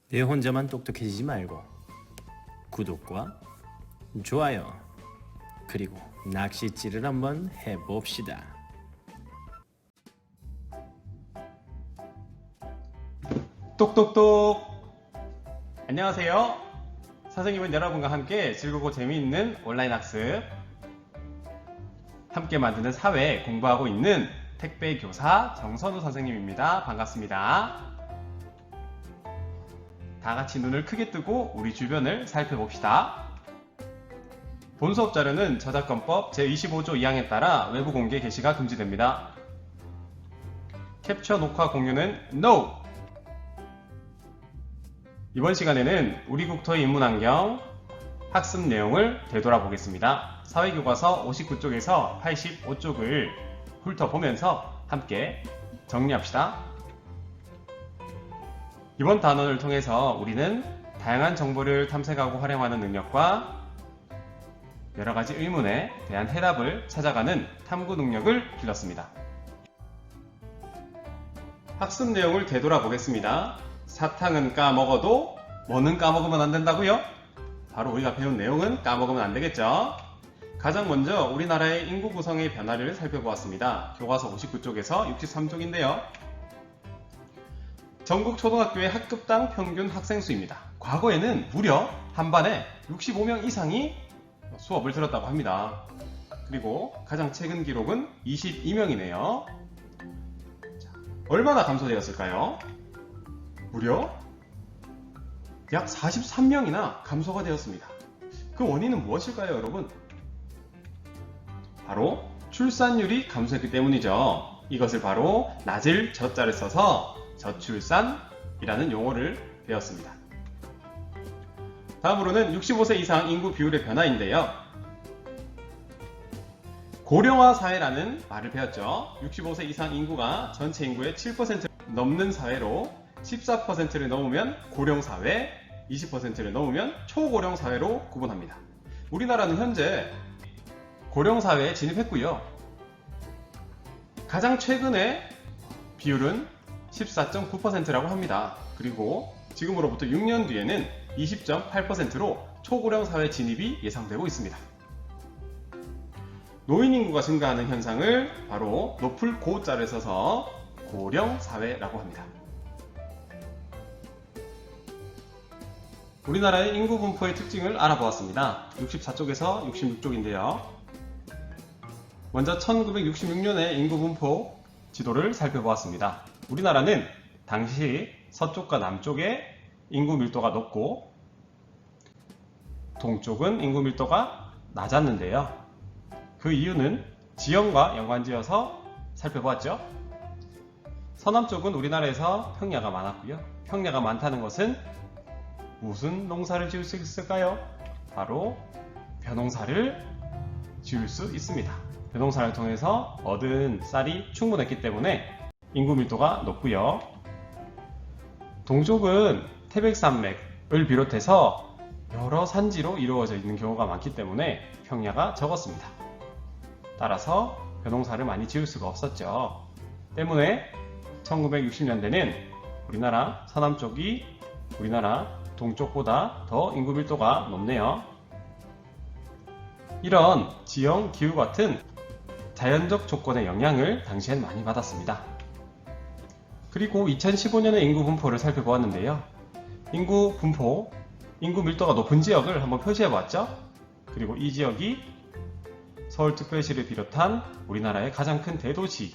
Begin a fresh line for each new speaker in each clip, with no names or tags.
내 혼자만 똑똑해지지 말고 구독과 좋아요 그리고 낚싯질을 한번 해봅시다.
똑똑똑! 안녕하세요. 선생님은 여러분과 함께 즐겁고 재미있는 온라인 학습 함께 만드는 사회 공부하고 있는 택배교사 정선우 선생님입니다. 반갑습니다. 다 같이 눈을 크게 뜨고 우리 주변을 살펴봅시다. 본 수업 자료는 저작권법 제25조 2항에 따라 외부 공개 게시가 금지됩니다. 캡처 녹화 공유는 NO! 이번 시간에는 우리 국토의 인문환경 학습 내용을 되돌아보겠습니다. 사회교과서 59쪽에서 85쪽을 훑어보면서 함께 정리합시다. 이번 단원을 통해서 우리는 다양한 정보를 탐색하고 활용하는 능력과 여러가지 의문에 대한 해답을 찾아가는 탐구 능력을 길렀습니다. 학습 내용을 되돌아보겠습니다. 사탕은 까먹어도 뭐는 까먹으면 안 된다고요? 바로 우리가 배운 내용은 까먹으면 안 되겠죠? 가장 먼저 우리나라의 인구 구성의 변화를 살펴보았습니다. 교과서 59쪽에서 63쪽인데요. 전국 초등학교의 학급당 평균 학생 수입니다. 과거에는 무려 한 반에 65명 이상이 수업을 들었다고 합니다. 그리고 가장 최근 기록은 22명이네요. 얼마나 감소되었을까요? 무려 약 43명이나 감소가 되었습니다. 그 원인은 무엇일까요, 여러분? 바로 출산율이 감소했기 때문이죠. 이것을 바로 낮을 저자를 써서 저출산이라는 용어를 배웠습니다. 다음으로는 65세 이상 인구 비율의 변화인데요. 고령화 사회라는 말을 배웠죠. 65세 이상 인구가 전체 인구의 7%를 넘는 사회로 14%를 넘으면 고령사회, 20%를 넘으면 초고령사회로 구분합니다. 우리나라는 현재 고령사회에 진입했고요. 가장 최근의 비율은 14.9%라고 합니다. 그리고 지금으로부터 6년 뒤에는 20.8%로 초고령사회 진입이 예상되고 있습니다. 노인 인구가 증가하는 현상을 바로 높을 고자를 써서 고령사회라고 합니다. 우리나라의 인구 분포의 특징을 알아보았습니다. 64쪽에서 66쪽인데요. 먼저 1966년의 인구 분포 지도를 살펴보았습니다. 우리나라는 당시 서쪽과 남쪽에 인구 밀도가 높고 동쪽은 인구 밀도가 낮았는데요. 그 이유는 지형과 연관지어서 살펴보았죠. 서남쪽은 우리나라에서 평야가 많았고요. 평야가 많다는 것은 무슨 농사를 지을 수 있을까요? 바로 벼농사를 지을 수 있습니다. 벼농사를 통해서 얻은 쌀이 충분했기 때문에 인구 밀도가 높고요. 동쪽은 태백산맥을 비롯해서 여러 산지로 이루어져 있는 경우가 많기 때문에 평야가 적었습니다. 따라서 벼농사를 많이 지을 수가 없었죠. 때문에 1960년대는 우리나라 서남쪽이 우리나라 동쪽보다 더 인구 밀도가 높네요. 이런 지형, 기후 같은 자연적 조건의 영향을 당시엔 많이 받았습니다. 그리고 2015년의 인구 분포를 살펴보았는데요. 인구 분포, 인구 밀도가 높은 지역을 한번 표시해 보았죠. 그리고 이 지역이 서울특별시를 비롯한 우리나라의 가장 큰 대도시인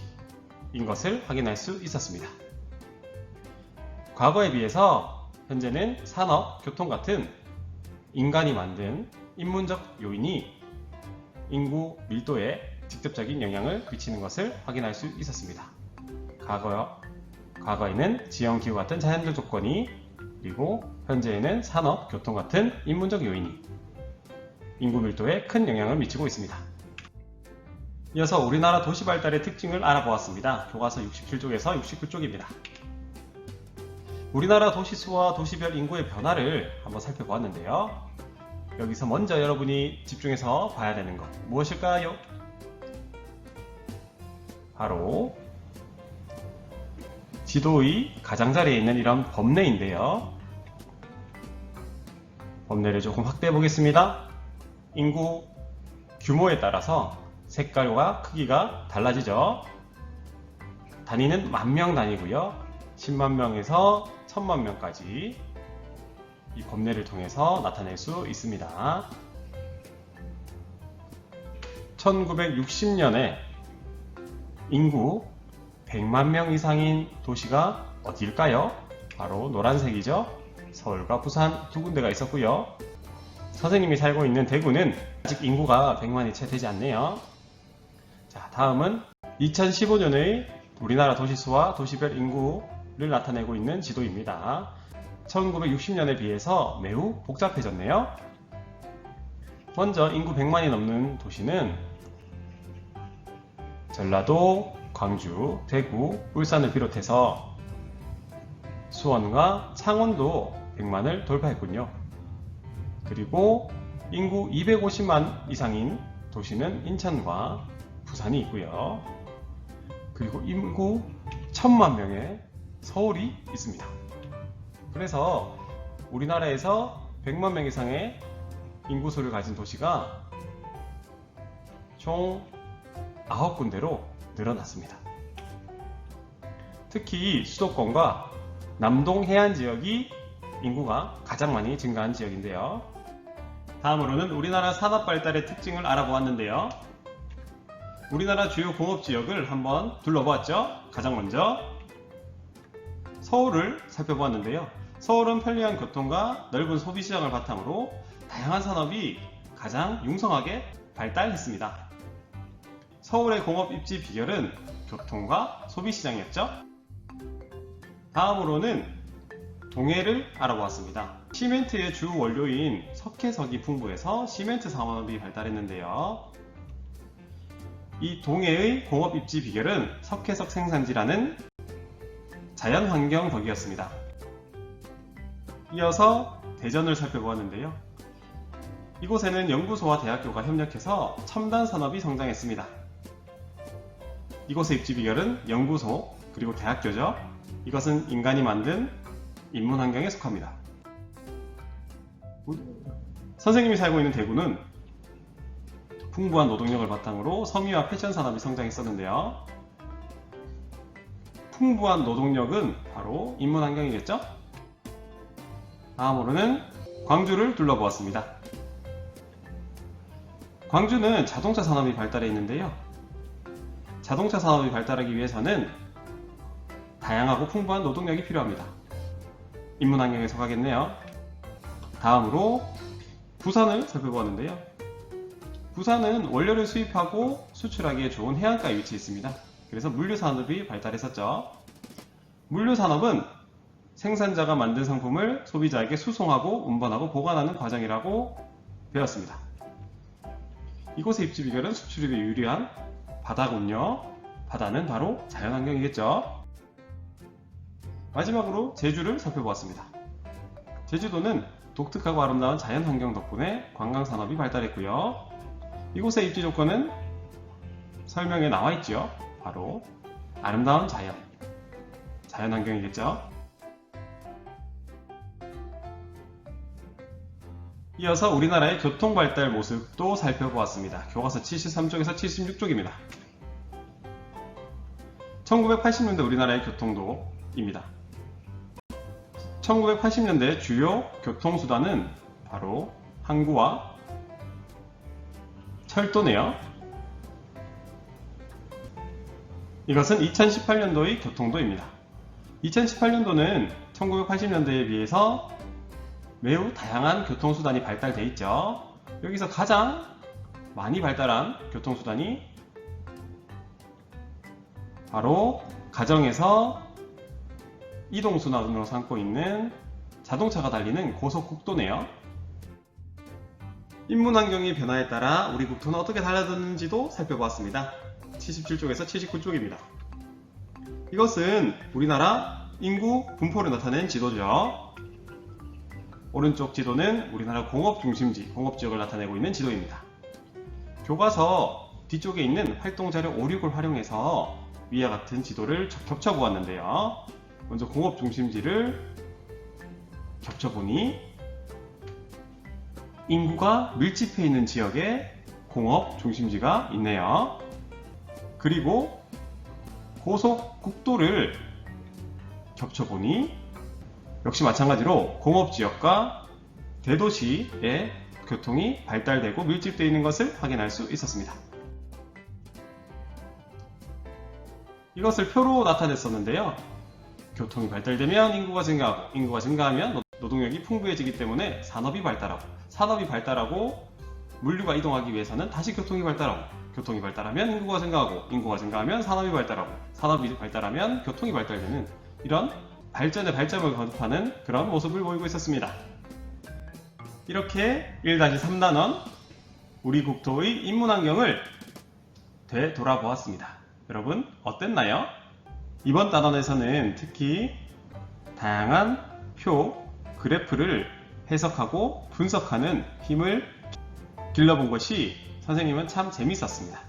것을 확인할 수 있었습니다. 과거에 비해서 현재는 산업, 교통 같은 인간이 만든 인문적 요인이 인구 밀도에 직접적인 영향을 미치는 것을 확인할 수 있었습니다. 과거에는 지형, 기후 같은 자연적 조건이, 그리고 현재에는 산업, 교통 같은 인문적 요인이 인구 밀도에 큰 영향을 미치고 있습니다. 이어서 우리나라 도시 발달의 특징을 알아보았습니다. 교과서 67쪽에서 69쪽입니다. 우리나라 도시수와 도시별 인구의 변화를 한번 살펴보았는데요. 여기서 먼저 여러분이 집중해서 봐야 되는 것 무엇일까요? 바로 지도의 가장자리에 있는 이런 범례인데요. 범례를 조금 확대해 보겠습니다. 인구 규모에 따라서 색깔과 크기가 달라지죠. 단위는 만명 단위고요. 10만 명에서 1000만 명까지 이 범례를 통해서 나타낼 수 있습니다. 1960년에 인구 100만 명 이상인 도시가 어디일까요? 바로 노란색이죠. 서울과 부산 두 군데가 있었고요. 선생님이 살고 있는 대구는 아직 인구가 100만이 채 되지 않네요. 자, 다음은 2015년의 우리나라 도시수와 도시별 인구를 나타내고 있는 지도입니다. 1960년에 비해서 매우 복잡해졌네요. 먼저 인구 100만이 넘는 도시는 전라도, 광주, 대구, 울산을 비롯해서 수원과 창원도 100만을 돌파했군요. 그리고 인구 250만 이상인 도시는 인천과 부산이 있고요. 그리고 인구 1000만 명의 서울이 있습니다. 그래서 우리나라에서 100만 명 이상의 인구수를 가진 도시가 총 9군데로 늘어났습니다. 특히 수도권과 남동 해안 지역이 인구가 가장 많이 증가한 지역인데요. 다음으로는 우리나라 산업 발달의 특징을 알아보았는데요. 우리나라 주요 공업 지역을 한번 둘러보았죠. 가장 먼저 서울을 살펴보았는데요. 서울은 편리한 교통과 넓은 소비 시장을 바탕으로 다양한 산업이 가장 융성하게 발달했습니다. 서울의 공업 입지 비결은 교통과 소비 시장이었죠. 다음으로는 동해를 알아보았습니다. 시멘트의 주 원료인 석회석이 풍부해서 시멘트 산업이 발달했는데요. 이 동해의 공업 입지 비결은 석회석 생산지라는 자연환경 덕이었습니다. 이어서 대전을 살펴보았는데요. 이곳에는 연구소와 대학교가 협력해서 첨단 산업이 성장했습니다. 이곳의 입지 비결은 연구소 그리고 대학교죠. 이것은 인간이 만든 인문 환경에 속합니다. 선생님이 살고 있는 대구는 풍부한 노동력을 바탕으로 섬유와 패션 산업이 성장했었는데요. 풍부한 노동력은 바로 인문 환경이겠죠? 다음으로는 광주를 둘러보았습니다. 광주는 자동차 산업이 발달해 있는데요. 자동차 산업이 발달하기 위해서는 다양하고 풍부한 노동력이 필요합니다. 인문 환경에 속하겠네요. 다음으로 부산을 살펴보았는데요. 부산은 원료를 수입하고 수출하기에 좋은 해안가에 위치해 있습니다. 그래서 물류산업이 발달했었죠. 물류산업은 생산자가 만든 상품을 소비자에게 수송하고 운반하고 보관하는 과정이라고 배웠습니다. 이곳의 입지 비결은 수출입에 유리한 바다군요. 바다는 바로 자연환경이겠죠. 마지막으로 제주를 살펴보았습니다. 제주도는 독특하고 아름다운 자연환경 덕분에 관광산업이 발달했고요. 이곳의 입지 조건은 설명에 나와 있죠. 바로 아름다운 자연환경이겠죠. 이어서 우리나라의 교통발달 모습도 살펴보았습니다. 교과서 73쪽에서 76쪽입니다. 1980년대 우리나라의 교통도입니다. 1980년대 주요 교통수단은 바로 항구와 철도네요. 이것은 2018년도의 교통도입니다. 2018년도는 1980년대에 비해서 매우 다양한 교통수단이 발달되어 있죠. 여기서 가장 많이 발달한 교통수단이 바로 가정에서 이동수단으로 삼고 있는 자동차가 달리는 고속국도네요. 인문환경의 변화에 따라 우리 국토는 어떻게 달라졌는지도 살펴보았습니다. 77쪽에서 79쪽입니다. 이것은 우리나라 인구 분포를 나타낸 지도죠. 오른쪽 지도는 우리나라 공업중심지, 공업지역을 나타내고 있는 지도입니다. 교과서 뒤쪽에 있는 활동자료 5, 6을 활용해서 위와 같은 지도를 겹쳐보았는데요. 먼저 공업중심지를 겹쳐보니 인구가 밀집해 있는 지역에 공업 중심지가 있네요. 그리고 고속국도를 겹쳐보니 역시 마찬가지로 공업지역과 대도시의 교통이 발달되고 밀집되어 있는 것을 확인할 수 있었습니다. 이것을 표로 나타냈었는데요. 교통이 발달되면 인구가 증가하고, 인구가 증가하면 노동력이 풍부해지기 때문에 산업이 발달하고 물류가 이동하기 위해서는 다시 교통이 발달하고, 교통이 발달하면 인구가 증가하고, 인구가 증가하면 산업이 발달하고, 산업이 발달하면 교통이 발달되는 이런 발전에 발전을 거듭하는 그런 모습을 보이고 있었습니다. 이렇게 1-3단원 우리 국토의 인문환경을 되돌아보았습니다. 여러분 어땠나요? 이번 단원에서는 특히 다양한 표, 그래프를 해석하고 분석하는 힘을 길러본 것이 선생님은 참 재밌었습니다.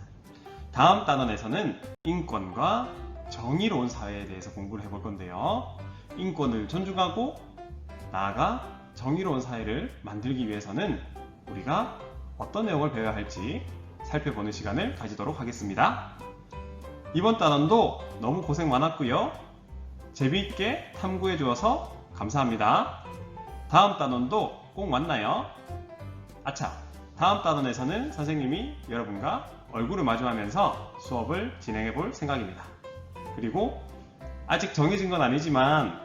다음 단원에서는 인권과 정의로운 사회에 대해서 공부를 해볼 건데요. 인권을 존중하고 나아가 정의로운 사회를 만들기 위해서는 우리가 어떤 내용을 배워야 할지 살펴보는 시간을 가지도록 하겠습니다. 이번 단원도 너무 고생 많았고요. 재미있게 탐구해 주어서 감사합니다. 다음 단원도 꼭 만나요. 아차! 다음 단원에서는 선생님이 여러분과 얼굴을 마주하면서 수업을 진행해 볼 생각입니다. 그리고 아직 정해진 건 아니지만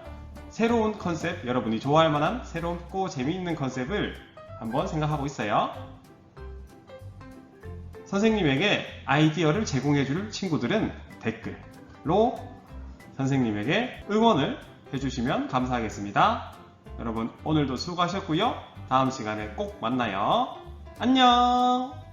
새로운 컨셉, 여러분이 좋아할 만한 새롭고 재미있는 컨셉을 한번 생각하고 있어요. 선생님에게 아이디어를 제공해 줄 친구들은 댓글로 선생님에게 응원을 해주시면 감사하겠습니다. 여러분 오늘도 수고하셨고요. 다음 시간에 꼭 만나요. 안녕!